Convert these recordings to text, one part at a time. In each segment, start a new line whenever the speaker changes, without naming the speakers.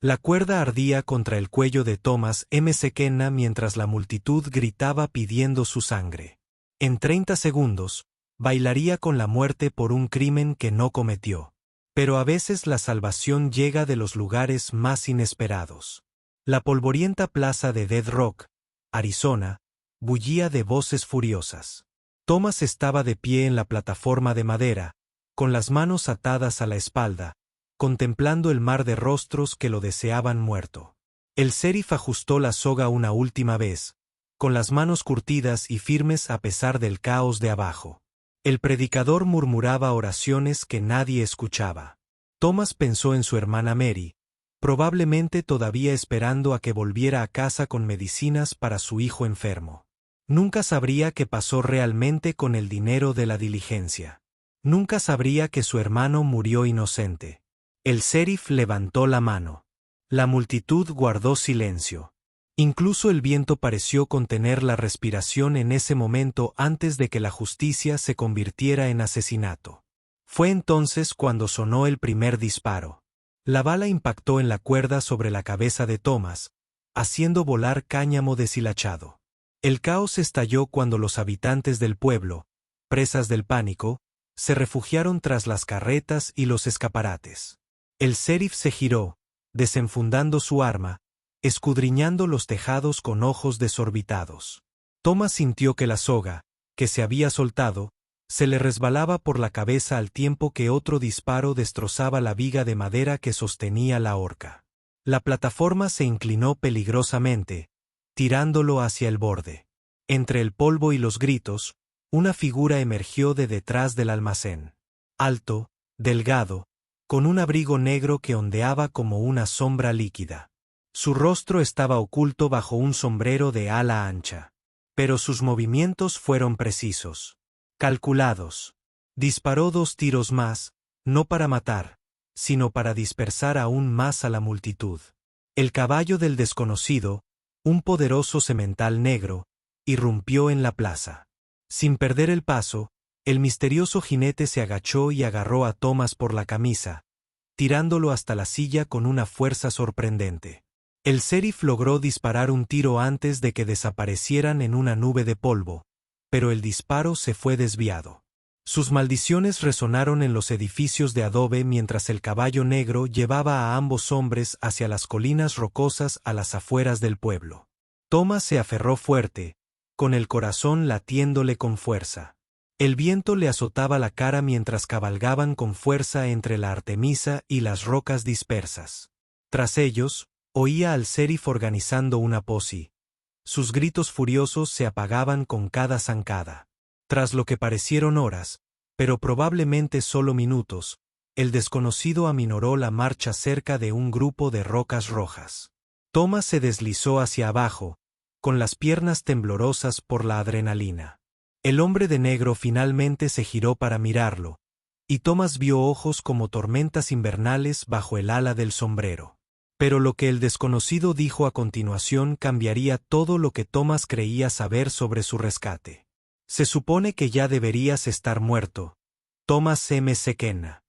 La cuerda ardía contra el cuello de Thomas McKenna mientras la multitud gritaba pidiendo su sangre. En 30 segundos, bailaría con la muerte por un crimen que no cometió. Pero a veces la salvación llega de los lugares más inesperados. La polvorienta plaza de Dead Rock, Arizona, bullía de voces furiosas. Thomas estaba de pie en la plataforma de madera, con las manos atadas a la espalda, contemplando el mar de rostros que lo deseaban muerto. El sheriff ajustó la soga una última vez, con las manos curtidas y firmes a pesar del caos de abajo. El predicador murmuraba oraciones que nadie escuchaba. Thomas pensó en su hermana Mary, probablemente todavía esperando a que volviera a casa con medicinas para su hijo enfermo. Nunca sabría qué pasó realmente con el dinero de la diligencia. Nunca sabría que su hermano murió inocente. El sheriff levantó la mano. La multitud guardó silencio. Incluso el viento pareció contener la respiración en ese momento antes de que la justicia se convirtiera en asesinato. Fue entonces cuando sonó el primer disparo. La bala impactó en la cuerda sobre la cabeza de Thomas, haciendo volar cáñamo deshilachado. El caos estalló cuando los habitantes del pueblo, presas del pánico, se refugiaron tras las carretas y los escaparates. El sheriff se giró, desenfundando su arma, escudriñando los tejados con ojos desorbitados. Thomas sintió que la soga, que se había soltado, se le resbalaba por la cabeza al tiempo que otro disparo destrozaba la viga de madera que sostenía la horca. La plataforma se inclinó peligrosamente, tirándolo hacia el borde. Entre el polvo y los gritos, una figura emergió de detrás del almacén. Alto, delgado, con un abrigo negro que ondeaba como una sombra líquida. Su rostro estaba oculto bajo un sombrero de ala ancha. Pero sus movimientos fueron precisos, calculados. Disparó 2 tiros más, no para matar, sino para dispersar aún más a la multitud. El caballo del desconocido, un poderoso semental negro, irrumpió en la plaza. Sin perder el paso, el misterioso jinete se agachó y agarró a Thomas por la camisa, tirándolo hasta la silla con una fuerza sorprendente. El sheriff logró disparar un tiro antes de que desaparecieran en una nube de polvo, pero el disparo se fue desviado. Sus maldiciones resonaron en los edificios de adobe mientras el caballo negro llevaba a ambos hombres hacia las colinas rocosas a las afueras del pueblo. Thomas se aferró fuerte, con el corazón latiéndole con fuerza. El viento le azotaba la cara mientras cabalgaban con fuerza entre la Artemisa y las rocas dispersas. Tras ellos, oía al sheriff organizando una posi. Sus gritos furiosos se apagaban con cada zancada. Tras lo que parecieron horas, pero probablemente solo minutos, el desconocido aminoró la marcha cerca de un grupo de rocas rojas. Thomas se deslizó hacia abajo, con las piernas temblorosas por la adrenalina. El hombre de negro finalmente se giró para mirarlo, y Thomas vio ojos como tormentas invernales bajo el ala del sombrero. Pero lo que el desconocido dijo a continuación cambiaría todo lo que Thomas creía saber sobre su rescate. Se supone que ya deberías estar muerto, Thomas McKenna.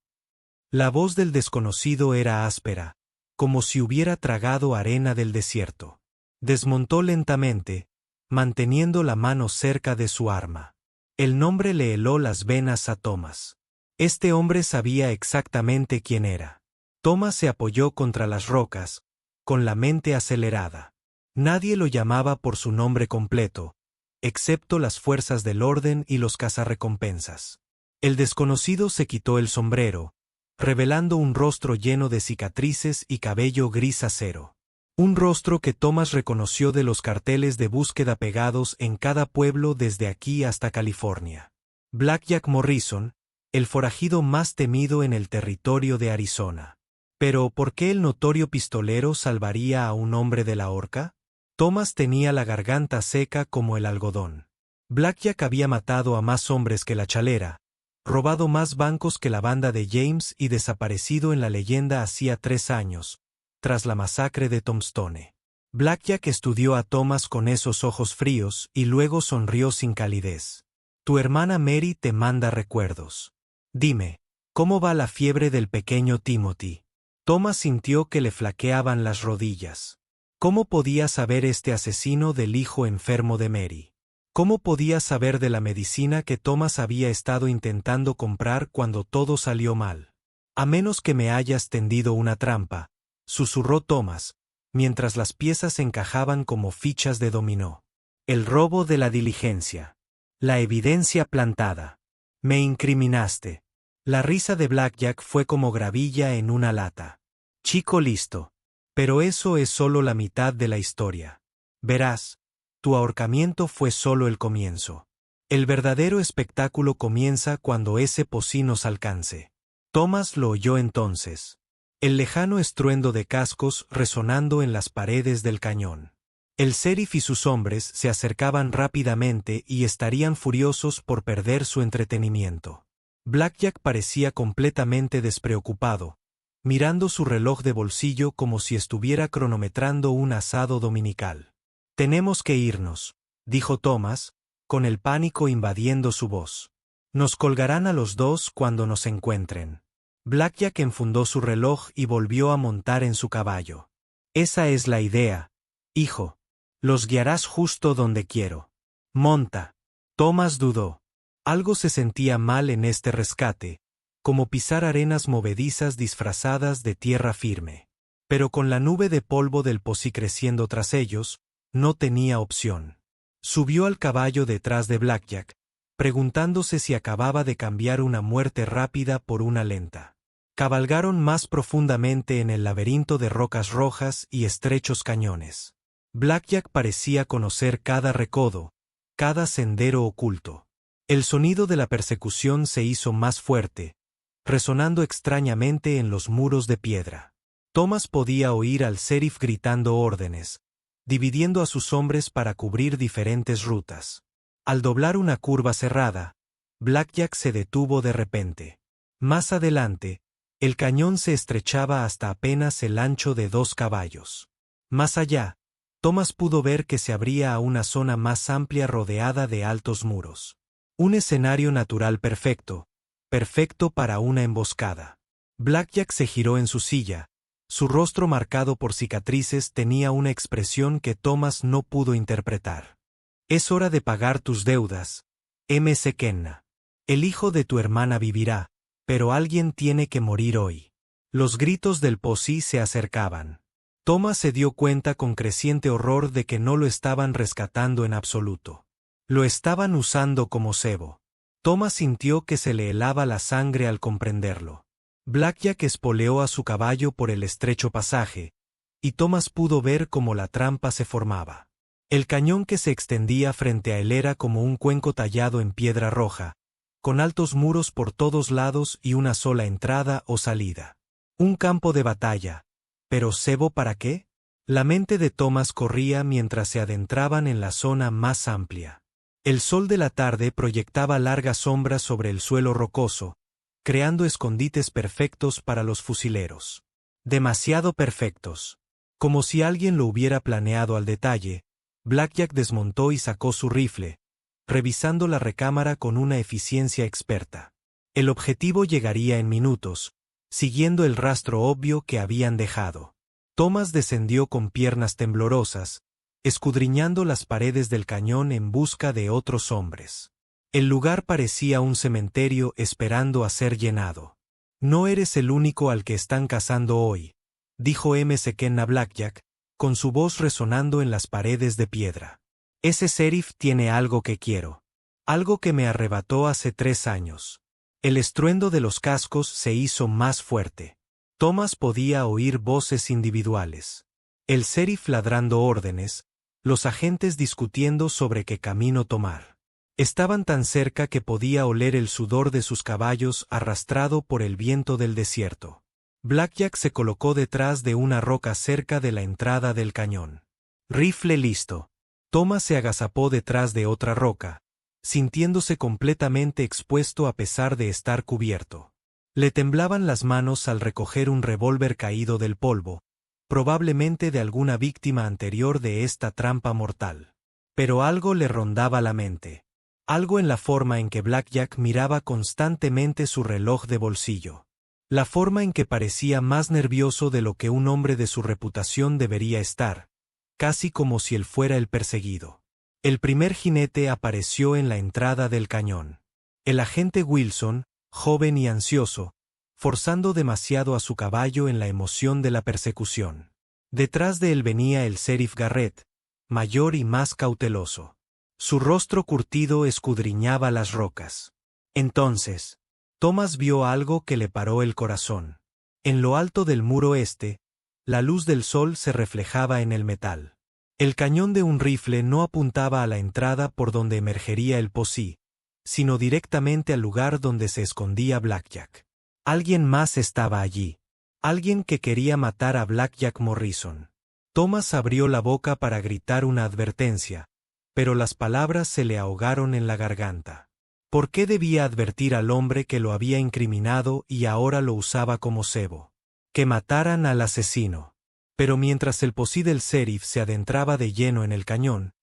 La voz del desconocido era áspera, como si hubiera tragado arena del desierto. Desmontó lentamente, manteniendo la mano cerca de su arma. El nombre le heló las venas a Thomas. Este hombre sabía exactamente quién era. Thomas se apoyó contra las rocas, con la mente acelerada. Nadie lo llamaba por su nombre completo, excepto las fuerzas del orden y los cazarrecompensas. El desconocido se quitó el sombrero, revelando un rostro lleno de cicatrices y cabello gris acero. Un rostro que Thomas reconoció de los carteles de búsqueda pegados en cada pueblo desde aquí hasta California. Blackjack Morrison, el forajido más temido en el territorio de Arizona. Pero ¿por qué el notorio pistolero salvaría a un hombre de la horca? Thomas tenía la garganta seca como el algodón. Blackjack había matado a más hombres que la Chalera, robado más bancos que la banda de James y desaparecido en la leyenda hacía 3 años, tras la masacre de Tombstone. Blackjack estudió a Thomas con esos ojos fríos y luego sonrió sin calidez. Tu hermana Mary te manda recuerdos. Dime, ¿cómo va la fiebre del pequeño Timothy? Thomas sintió que le flaqueaban las rodillas. ¿Cómo podía saber este asesino del hijo enfermo de Mary? ¿Cómo podía saber de la medicina que Thomas había estado intentando comprar cuando todo salió mal? A menos que me hayas tendido una trampa, susurró Thomas, mientras las piezas encajaban como fichas de dominó. El robo de la diligencia. La evidencia plantada. Me incriminaste. La risa de Blackjack fue como gravilla en una lata. Chico listo. Pero eso es solo la mitad de la historia. Verás, tu ahorcamiento fue solo el comienzo. El verdadero espectáculo comienza cuando ese pocí nos alcance. Thomas lo oyó entonces. El lejano estruendo de cascos resonando en las paredes del cañón. El sheriff y sus hombres se acercaban rápidamente y estarían furiosos por perder su entretenimiento. Blackjack parecía completamente despreocupado, mirando su reloj de bolsillo como si estuviera cronometrando un asado dominical. Tenemos que irnos, dijo Thomas, con el pánico invadiendo su voz. Nos colgarán a los dos cuando nos encuentren. Blackjack enfundó su reloj y volvió a montar en su caballo. Esa es la idea, hijo. Los guiarás justo donde quiero. Monta. Thomas dudó. Algo se sentía mal en este rescate, como pisar arenas movedizas disfrazadas de tierra firme. Pero con la nube de polvo del pocí creciendo tras ellos, no tenía opción. Subió al caballo detrás de Blackjack, preguntándose si acababa de cambiar una muerte rápida por una lenta. Cabalgaron más profundamente en el laberinto de rocas rojas y estrechos cañones. Blackjack parecía conocer cada recodo, cada sendero oculto. El sonido de la persecución se hizo más fuerte, resonando extrañamente en los muros de piedra. Thomas podía oír al sheriff gritando órdenes, dividiendo a sus hombres para cubrir diferentes rutas. Al doblar una curva cerrada, Blackjack se detuvo de repente. Más adelante, el cañón se estrechaba hasta apenas el ancho de 2 caballos. Más allá, Thomas pudo ver que se abría a una zona más amplia rodeada de altos muros. Un escenario natural perfecto, perfecto para una emboscada. Blackjack se giró en su silla. Su rostro marcado por cicatrices tenía una expresión que Thomas no pudo interpretar. Es hora de pagar tus deudas, McKenna. El hijo de tu hermana vivirá, pero alguien tiene que morir hoy. Los gritos del pocí se acercaban. Thomas se dio cuenta con creciente horror de que no lo estaban rescatando en absoluto. Lo estaban usando como cebo. Thomas sintió que se le helaba la sangre al comprenderlo. Blackjack espoleó a su caballo por el estrecho pasaje, y Thomas pudo ver cómo la trampa se formaba. El cañón que se extendía frente a él era como un cuenco tallado en piedra roja, con altos muros por todos lados y una sola entrada o salida. Un campo de batalla. ¿Pero cebo para qué? La mente de Thomas corría mientras se adentraban en la zona más amplia. El sol de la tarde proyectaba largas sombras sobre el suelo rocoso, creando escondites perfectos para los fusileros. Demasiado perfectos. Como si alguien lo hubiera planeado al detalle, Blackjack desmontó y sacó su rifle, revisando la recámara con una eficiencia experta. El objetivo llegaría en minutos, siguiendo el rastro obvio que habían dejado. Thomas descendió con piernas temblorosas, escudriñando las paredes del cañón en busca de otros hombres. El lugar parecía un cementerio esperando a ser llenado. No eres el único al que están cazando hoy, dijo McKenna Blackjack, con su voz resonando en las paredes de piedra. Ese sheriff tiene algo que quiero. Algo que me arrebató hace 3 años. El estruendo de los cascos se hizo más fuerte. Thomas podía oír voces individuales. El sheriff ladrando órdenes, los agentes discutiendo sobre qué camino tomar. Estaban tan cerca que podía oler el sudor de sus caballos arrastrado por el viento del desierto. Blackjack se colocó detrás de una roca cerca de la entrada del cañón. Rifle listo. Thomas se agazapó detrás de otra roca, sintiéndose completamente expuesto a pesar de estar cubierto. Le temblaban las manos al recoger un revólver caído del polvo, probablemente de alguna víctima anterior de esta trampa mortal. Pero algo le rondaba la mente. Algo en la forma en que Blackjack miraba constantemente su reloj de bolsillo. La forma en que parecía más nervioso de lo que un hombre de su reputación debería estar, casi como si él fuera el perseguido. El primer jinete apareció en la entrada del cañón. El agente Wilson, joven y ansioso, forzando demasiado a su caballo en la emoción de la persecución. Detrás de él venía el sheriff Garrett, mayor y más cauteloso. Su rostro curtido escudriñaba las rocas. Entonces, Thomas vio algo que le paró el corazón. En lo alto del muro este, la luz del sol se reflejaba en el metal. El cañón de un rifle no apuntaba a la entrada por donde emergería el Posse, sino directamente al lugar donde se escondía Blackjack. Alguien más estaba allí. Alguien que quería matar a Blackjack Morrison. Thomas abrió la boca para gritar una advertencia, pero las palabras se le ahogaron en la garganta. ¿Por qué debía advertir al hombre que lo había incriminado y ahora lo usaba como cebo? Que mataran al asesino. Pero mientras el Posse del sheriff se adentraba de lleno en el cañón,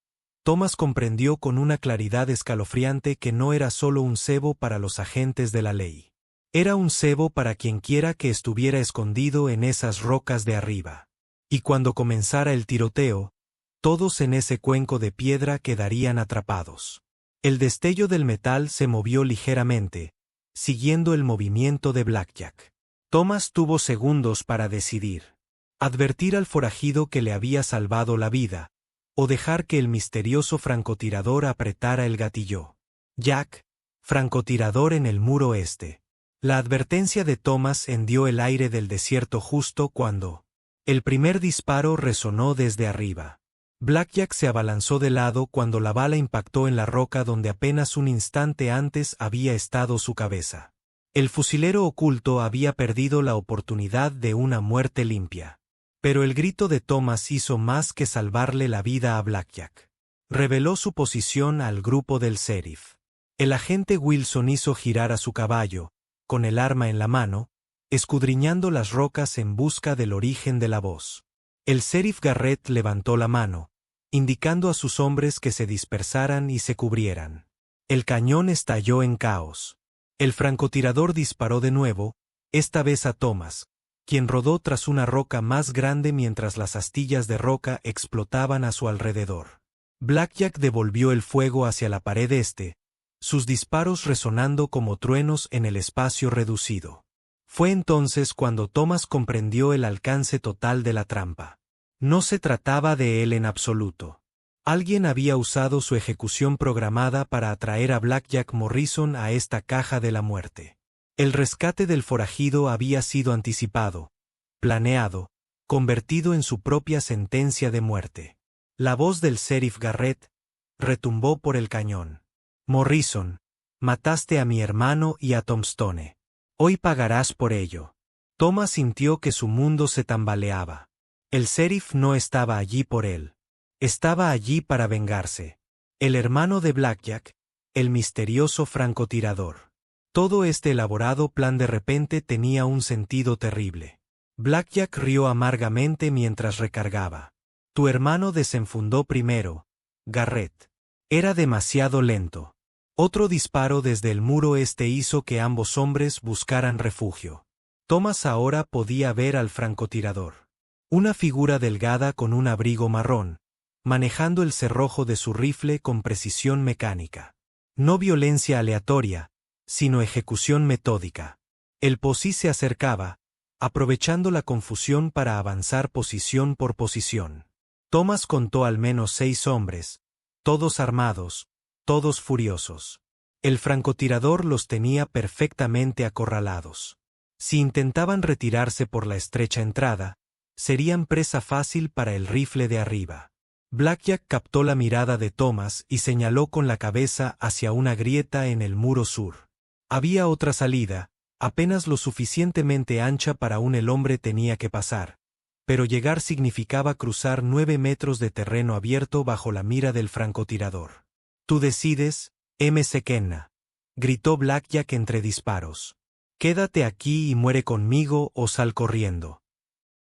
Thomas comprendió con una claridad escalofriante que no era solo un cebo para los agentes de la ley. Era un cebo para quienquiera que estuviera escondido en esas rocas de arriba. Y cuando comenzara el tiroteo, todos en ese cuenco de piedra quedarían atrapados. El destello del metal se movió ligeramente, siguiendo el movimiento de Blackjack. Thomas tuvo segundos para decidir. Advertir al forajido que le había salvado la vida, o dejar que el misterioso francotirador apretara el gatillo. Jack, francotirador en el muro este. La advertencia de Thomas hendió el aire del desierto justo cuando el primer disparo resonó desde arriba. Blackjack se abalanzó de lado cuando la bala impactó en la roca donde apenas un instante antes había estado su cabeza. El fusilero oculto había perdido la oportunidad de una muerte limpia. Pero el grito de Thomas hizo más que salvarle la vida a Blackjack. Reveló su posición al grupo del sheriff. El agente Wilson hizo girar a su caballo, con el arma en la mano, escudriñando las rocas en busca del origen de la voz. El sheriff Garrett levantó la mano, indicando a sus hombres que se dispersaran y se cubrieran. El cañón estalló en caos. El francotirador disparó de nuevo, esta vez a Thomas, quien rodó tras una roca más grande mientras las astillas de roca explotaban a su alrededor. Blackjack devolvió el fuego hacia la pared este, sus disparos resonando como truenos en el espacio reducido. Fue entonces cuando Thomas comprendió el alcance total de la trampa. No se trataba de él en absoluto. Alguien había usado su ejecución programada para atraer a Blackjack Morrison a esta caja de la muerte. El rescate del forajido había sido anticipado, planeado, convertido en su propia sentencia de muerte. La voz del sheriff Garrett retumbó por el cañón. Morrison, mataste a mi hermano y a Tombstone. Hoy pagarás por ello. Thomas sintió que su mundo se tambaleaba. El sheriff no estaba allí por él. Estaba allí para vengarse. El hermano de Blackjack, el misterioso francotirador. Todo este elaborado plan de repente tenía un sentido terrible. Blackjack rió amargamente mientras recargaba. Tu hermano desenfundó primero, Garrett. Era demasiado lento. Otro disparo desde el muro este hizo que ambos hombres buscaran refugio. Thomas ahora podía ver al francotirador. Una figura delgada con un abrigo marrón, manejando el cerrojo de su rifle con precisión mecánica. No violencia aleatoria, sino ejecución metódica. El Posse se acercaba, aprovechando la confusión para avanzar posición por posición. Thomas contó al menos 6 hombres, todos armados, todos furiosos. El francotirador los tenía perfectamente acorralados. Si intentaban retirarse por la estrecha entrada, serían presa fácil para el rifle de arriba. Blackjack captó la mirada de Thomas y señaló con la cabeza hacia una grieta en el muro sur. Había otra salida, apenas lo suficientemente ancha para el hombre tenía que pasar, pero llegar significaba cruzar 9 metros de terreno abierto bajo la mira del francotirador. Tú decides, McKenna, gritó Blackjack entre disparos. Quédate aquí y muere conmigo o sal corriendo.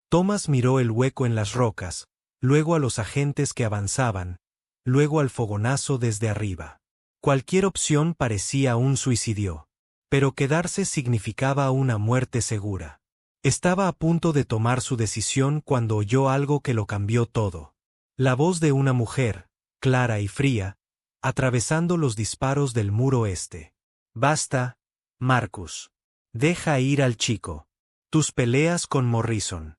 Thomas miró el hueco en las rocas, luego a los agentes que avanzaban, luego al fogonazo desde arriba. Cualquier opción parecía un suicidio. Pero quedarse significaba una muerte segura. Estaba a punto de tomar su decisión cuando oyó algo que lo cambió todo. La voz de una mujer, clara y fría, atravesando los disparos del muro este. Basta, Marcus. Deja ir al chico. Tus peleas con Morrison.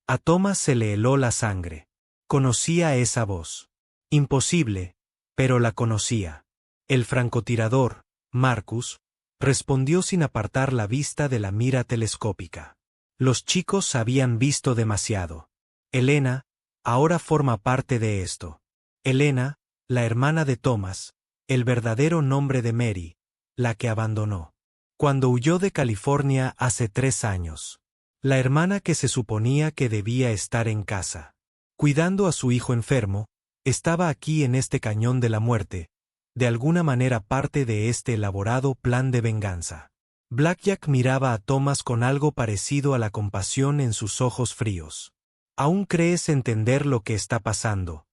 A Thomas se le heló la sangre. Conocía esa voz. Imposible, pero la conocía. El francotirador, Marcus, respondió sin apartar la vista de la mira telescópica. Los chicos habían visto demasiado. Elena, ahora forma parte de esto. Elena, la hermana de Thomas, el verdadero nombre de Mary, la que abandonó. Cuando huyó de California hace 3 años. La hermana que se suponía que debía estar en casa, cuidando a su hijo enfermo, estaba aquí en este cañón de la muerte, de alguna manera parte de este elaborado plan de venganza. Blackjack miraba a Thomas con algo parecido a la compasión en sus ojos fríos. ¿Aún crees entender lo que está pasando,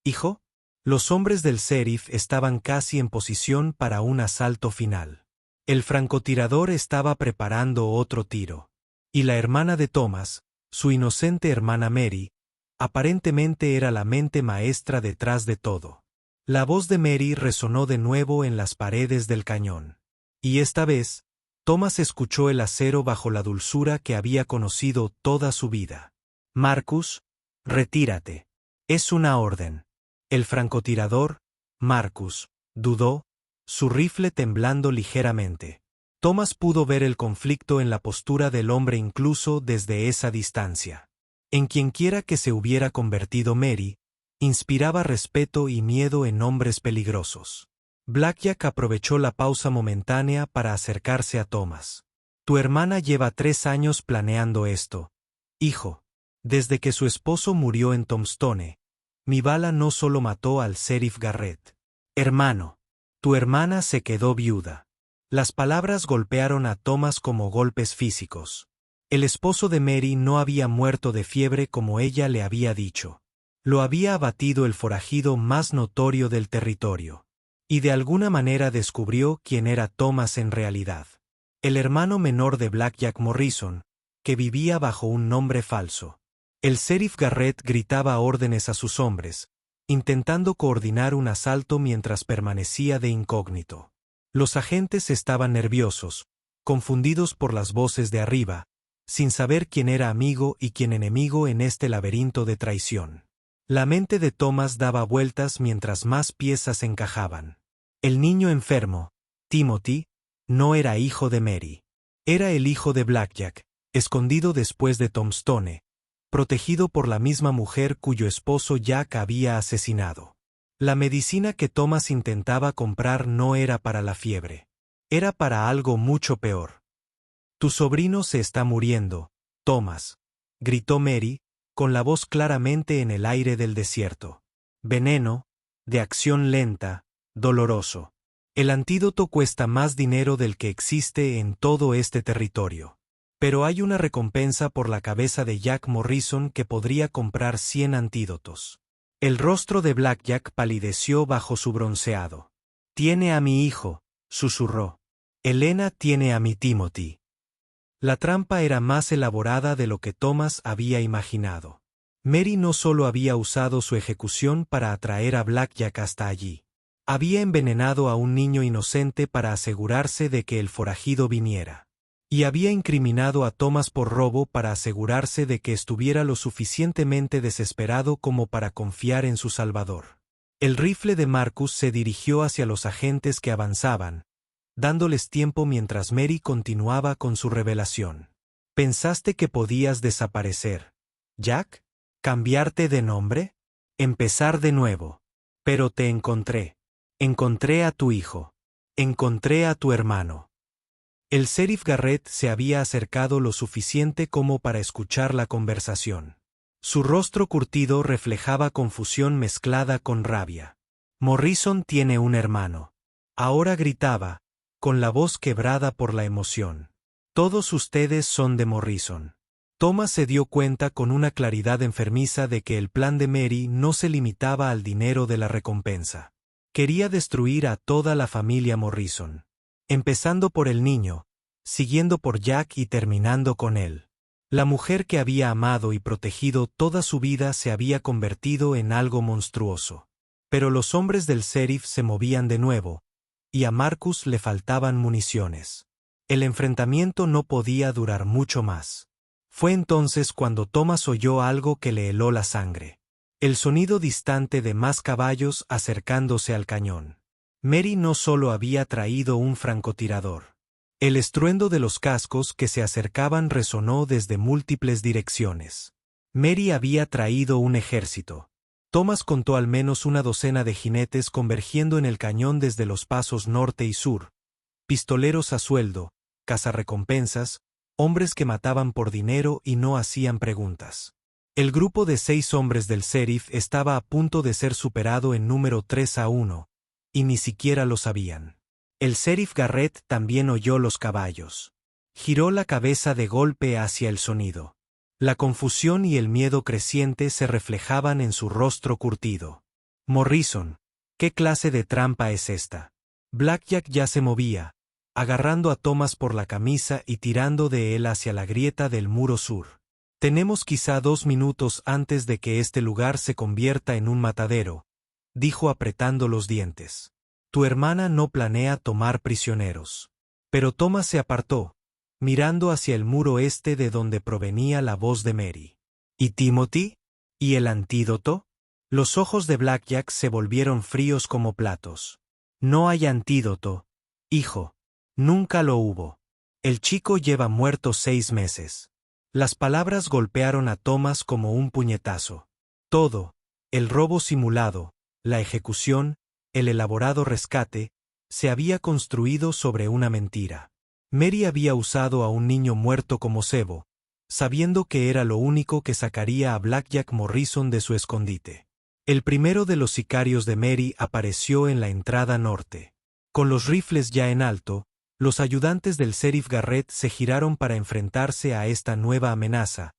hijo? Los hombres del sheriff estaban casi en posición para un asalto final. El francotirador estaba preparando otro tiro. Y la hermana de Thomas, su inocente hermana Mary, aparentemente era la mente maestra detrás de todo. La voz de Mary resonó de nuevo en las paredes del cañón. Y esta vez, Thomas escuchó el acero bajo la dulzura que había conocido toda su vida. Marcus, retírate. Es una orden. El francotirador, Marcus, dudó, su rifle temblando ligeramente. Thomas pudo ver el conflicto en la postura del hombre incluso desde esa distancia. En quienquiera que se hubiera convertido Mary, inspiraba respeto y miedo en hombres peligrosos. Blackjack aprovechó la pausa momentánea para acercarse a Thomas. Tu hermana lleva 3 años planeando esto, hijo. Desde que su esposo murió en Tombstone, mi bala no solo mató al sheriff Garrett. Hermano, tu hermana se quedó viuda. Las palabras golpearon a Thomas como golpes físicos. El esposo de Mary no había muerto de fiebre como ella le había dicho. Lo había abatido el forajido más notorio del territorio. Y de alguna manera descubrió quién era Thomas en realidad. El hermano menor de Blackjack Morrison, que vivía bajo un nombre falso. El sheriff Garrett gritaba órdenes a sus hombres, intentando coordinar un asalto mientras permanecía de incógnito. Los agentes estaban nerviosos, confundidos por las voces de arriba, sin saber quién era amigo y quién enemigo en este laberinto de traición. La mente de Thomas daba vueltas mientras más piezas encajaban. El niño enfermo, Timothy, no era hijo de Mary. Era el hijo de Blackjack, escondido después de Tombstone, protegido por la misma mujer cuyo esposo Jack había asesinado. La medicina que Thomas intentaba comprar no era para la fiebre. Era para algo mucho peor. Tu sobrino se está muriendo, Thomas, gritó Mary, con la voz claramente en el aire del desierto. Veneno, de acción lenta, doloroso. El antídoto cuesta más dinero del que existe en todo este territorio. Pero hay una recompensa por la cabeza de Jack Morrison que podría comprar 100 antídotos. El rostro de Blackjack palideció bajo su bronceado. Tiene a mi hijo, susurró. Elena tiene a mi Timothy. La trampa era más elaborada de lo que Thomas había imaginado. Mary no solo había usado su ejecución para atraer a Blackjack hasta allí. Había envenenado a un niño inocente para asegurarse de que el forajido viniera. Y había incriminado a Thomas por robo para asegurarse de que estuviera lo suficientemente desesperado como para confiar en su salvador. El rifle de Marcus se dirigió hacia los agentes que avanzaban, dándoles tiempo mientras Mary continuaba con su revelación. ¿Pensaste que podías desaparecer, Jack? ¿Cambiarte de nombre? ¿Empezar de nuevo? Pero te encontré. Encontré a tu hijo. Encontré a tu hermano. El sheriff Garrett se había acercado lo suficiente como para escuchar la conversación. Su rostro curtido reflejaba confusión mezclada con rabia. Morrison tiene un hermano. Ahora gritaba, con la voz quebrada por la emoción. Todos ustedes son de Morrison. Thomas se dio cuenta con una claridad enfermiza de que el plan de Mary no se limitaba al dinero de la recompensa. Quería destruir a toda la familia Morrison. empezando por el niño, siguiendo por Jack y terminando con él. La mujer que había amado y protegido toda su vida se había convertido en algo monstruoso. Pero los hombres del sheriff se movían de nuevo, y a Marcus le faltaban municiones. El enfrentamiento no podía durar mucho más. Fue entonces cuando Thomas oyó algo que le heló la sangre. El sonido distante de más caballos acercándose al cañón. Mary no solo había traído un francotirador. El estruendo de los cascos que se acercaban resonó desde múltiples direcciones. Mary había traído un ejército. Thomas contó al menos una docena de jinetes convergiendo en el cañón desde los pasos norte y sur, pistoleros a sueldo, cazarrecompensas, hombres que mataban por dinero y no hacían preguntas. El grupo de 6 hombres del sheriff estaba a punto de ser superado en número 3-1, y ni siquiera lo sabían. El sheriff Garrett también oyó los caballos. Giró la cabeza de golpe hacia el sonido. La confusión y el miedo creciente se reflejaban en su rostro curtido. Morrison, ¿qué clase de trampa es esta? Blackjack ya se movía, agarrando a Thomas por la camisa y tirando de él hacia la grieta del muro sur. Tenemos quizá 2 minutos antes de que este lugar se convierta en un matadero, dijo apretando los dientes. Tu hermana no planea tomar prisioneros. Pero Thomas se apartó, mirando hacia el muro este de donde provenía la voz de Mary. ¿Y Timothy? ¿Y el antídoto? Los ojos de Blackjack se volvieron fríos como platos. No hay antídoto, hijo. Nunca lo hubo. El chico lleva muerto 6 meses. Las palabras golpearon a Thomas como un puñetazo. Todo, el robo simulado, la ejecución, el elaborado rescate, se había construido sobre una mentira. Mary había usado a un niño muerto como cebo, sabiendo que era lo único que sacaría a Blackjack Morrison de su escondite. El primero de los sicarios de Mary apareció en la entrada norte. Con los rifles ya en alto, los ayudantes del sheriff Garrett se giraron para enfrentarse a esta nueva amenaza,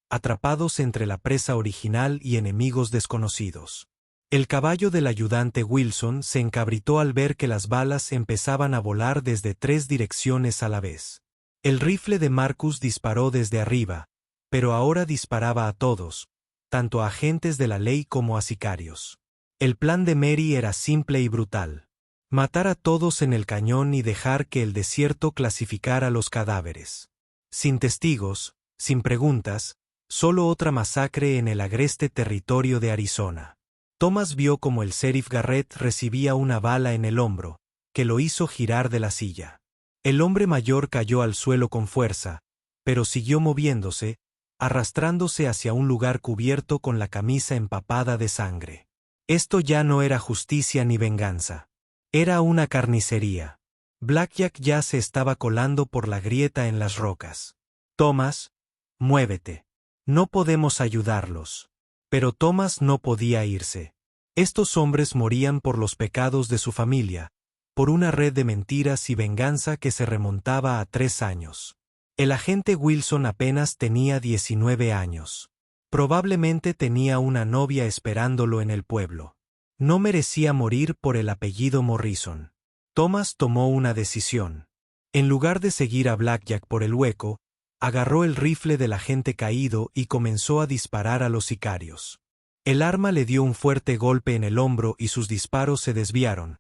atrapados entre la presa original y enemigos desconocidos. El caballo del ayudante Wilson se encabritó al ver que las balas empezaban a volar desde 3 direcciones a la vez. El rifle de Marcus disparó desde arriba, pero ahora disparaba a todos, tanto a agentes de la ley como a sicarios. El plan de Mary era simple y brutal. Matar a todos en el cañón y dejar que el desierto clasificara los cadáveres. Sin testigos, sin preguntas, solo otra masacre en el agreste territorio de Arizona. Thomas vio como el sheriff Garrett recibía una bala en el hombro, que lo hizo girar de la silla. El hombre mayor cayó al suelo con fuerza, pero siguió moviéndose, arrastrándose hacia un lugar cubierto con la camisa empapada de sangre. Esto ya no era justicia ni venganza. Era una carnicería. Blackjack ya se estaba colando por la grieta en las rocas. Thomas, muévete. No podemos ayudarlos. Pero Thomas no podía irse. Estos hombres morían por los pecados de su familia, por una red de mentiras y venganza que se remontaba a 3 años. El agente Wilson apenas tenía 19 años. Probablemente tenía una novia esperándolo en el pueblo. No merecía morir por el apellido Morrison. Thomas tomó una decisión. En lugar de seguir a Blackjack por el hueco, agarró el rifle del agente caído y comenzó a disparar a los sicarios. El arma le dio un fuerte golpe en el hombro y sus disparos se desviaron,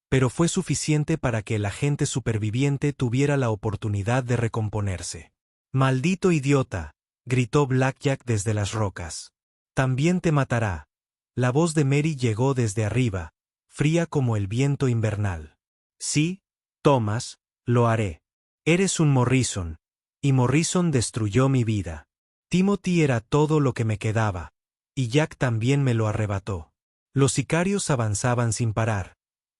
pero fue suficiente para que el agente superviviente tuviera la oportunidad de recomponerse. «¡Maldito idiota!», gritó Blackjack desde las rocas. «También te matará». La voz de Mary llegó desde arriba, fría como el viento invernal. «Sí, Thomas, lo haré. Eres un Morrison, y Morrison destruyó mi vida. Timothy era todo lo que me quedaba, y Jack también me lo arrebató». Los sicarios avanzaban sin parar,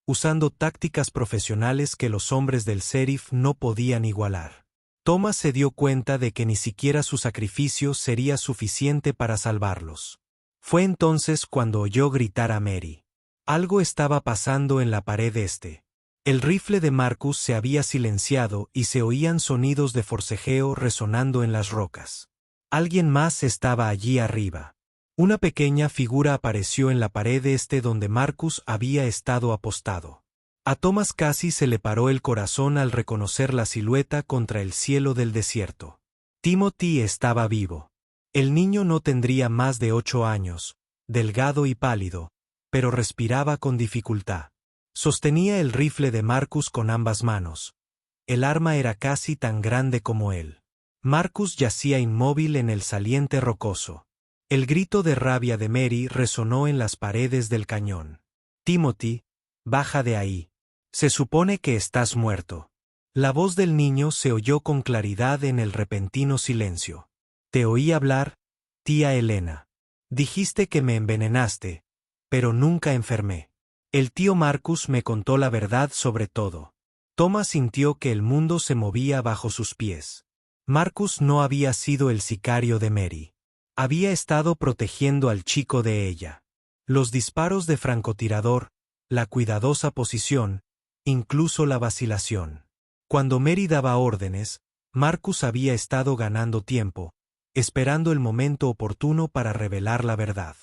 usando tácticas profesionales que los hombres del sheriff no podían igualar. Thomas se dio cuenta de que ni siquiera su sacrificio sería suficiente para salvarlos. Fue entonces cuando oyó gritar a Mary. Algo estaba pasando en la pared este. El rifle de Marcus se había silenciado y se oían sonidos de forcejeo resonando en las rocas. Alguien más estaba allí arriba. Una pequeña figura apareció en la pared este donde Marcus había estado apostado. A Thomas casi se le paró el corazón al reconocer la silueta contra el cielo del desierto. Timothy estaba vivo. El niño no tendría más de 8 años, delgado y pálido, pero respiraba con dificultad. Sostenía el rifle de Marcus con ambas manos. El arma era casi tan grande como él. Marcus yacía inmóvil en el saliente rocoso. El grito de rabia de Mary resonó en las paredes del cañón. Timothy, baja de ahí. Se supone que estás muerto. La voz del niño se oyó con claridad en el repentino silencio. Te oí hablar, tía Helena. Dijiste que me envenenaste, pero nunca enfermé. El tío Marcus me contó la verdad sobre todo. Thomas sintió que el mundo se movía bajo sus pies. Marcus no había sido el sicario de Mary. Había estado protegiendo al chico de ella. Los disparos de francotirador, la cuidadosa posición, incluso la vacilación. Cuando Mary daba órdenes, Marcus había estado ganando tiempo, esperando el momento oportuno para revelar la verdad.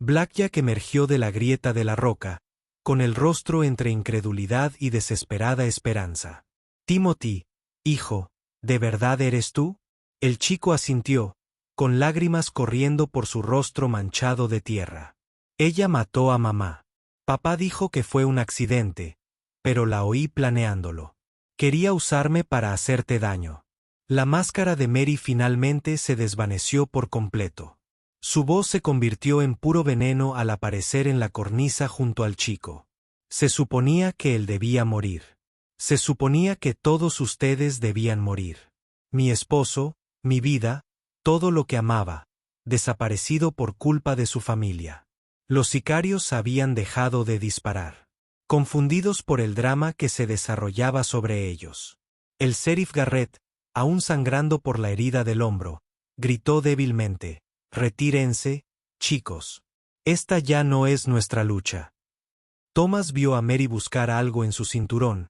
Blackjack emergió de la grieta de la roca, con el rostro entre incredulidad y desesperada esperanza. Timothy, hijo, ¿de verdad eres tú? El chico asintió, con lágrimas corriendo por su rostro manchado de tierra. Ella mató a mamá. Papá dijo que fue un accidente, pero la oí planeándolo. Quería usarme para hacerte daño. La máscara de Mary finalmente se desvaneció por completo. Su voz se convirtió en puro veneno al aparecer en la cornisa junto al chico. Se suponía que él debía morir. Se suponía que todos ustedes debían morir. Mi esposo, mi vida, todo lo que amaba, desaparecido por culpa de su familia. Los sicarios habían dejado de disparar, confundidos por el drama que se desarrollaba sobre ellos. El sheriff Garrett, aún sangrando por la herida del hombro, gritó débilmente: «Retírense, chicos. Esta ya no es nuestra lucha». Thomas vio a Mary buscar algo en su cinturón,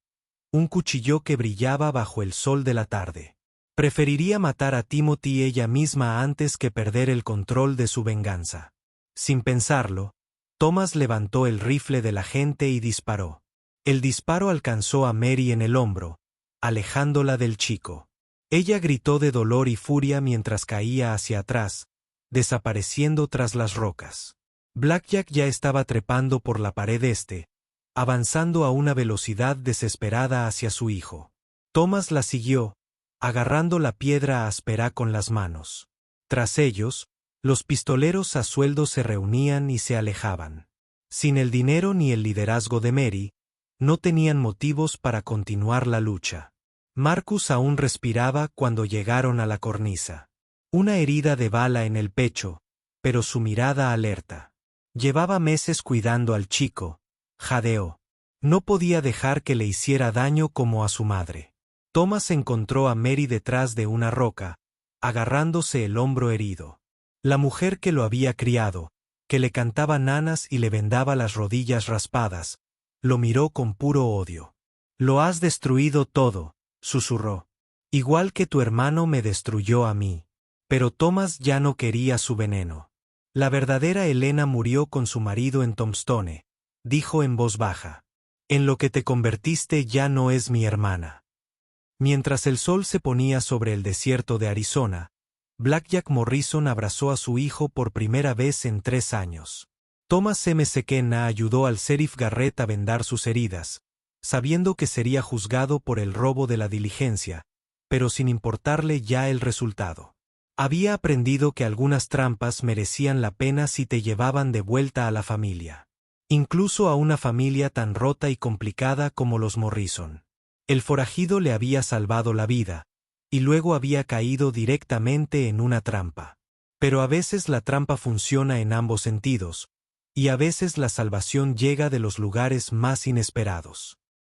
un cuchillo que brillaba bajo el sol de la tarde. Preferiría matar a Timothy ella misma antes que perder el control de su venganza. Sin pensarlo, Thomas levantó el rifle del agente y disparó. El disparo alcanzó a Mary en el hombro, alejándola del chico. Ella gritó de dolor y furia mientras caía hacia atrás, desapareciendo tras las rocas. Blackjack ya estaba trepando por la pared este, avanzando a una velocidad desesperada hacia su hijo. Thomas la siguió, agarrando la piedra áspera con las manos. Tras ellos, los pistoleros a sueldo se reunían y se alejaban. Sin el dinero ni el liderazgo de Mary, no tenían motivos para continuar la lucha. Marcus aún respiraba cuando llegaron a la cornisa. Una herida de bala en el pecho, pero su mirada alerta. Llevaba meses cuidando al chico, jadeó. No podía dejar que le hiciera daño como a su madre. Thomas encontró a Mary detrás de una roca, agarrándose el hombro herido. La mujer que lo había criado, que le cantaba nanas y le vendaba las rodillas raspadas, lo miró con puro odio. «Lo has destruido todo», susurró. «Igual que tu hermano me destruyó a mí». Pero Thomas ya no quería su veneno. «La verdadera Helena murió con su marido en Tombstone», dijo en voz baja. «En lo que te convertiste ya no es mi hermana». Mientras el sol se ponía sobre el desierto de Arizona, Blackjack Morrison abrazó a su hijo por primera vez en 3 años. Thomas McKenna ayudó al sheriff Garrett a vendar sus heridas, sabiendo que sería juzgado por el robo de la diligencia, pero sin importarle ya el resultado. Había aprendido que algunas trampas merecían la pena si te llevaban de vuelta a la familia. Incluso a una familia tan rota y complicada como los Morrison. El forajido le había salvado la vida, y luego había caído directamente en una trampa. Pero a veces la trampa funciona en ambos sentidos, y a veces la salvación llega de los lugares más inesperados.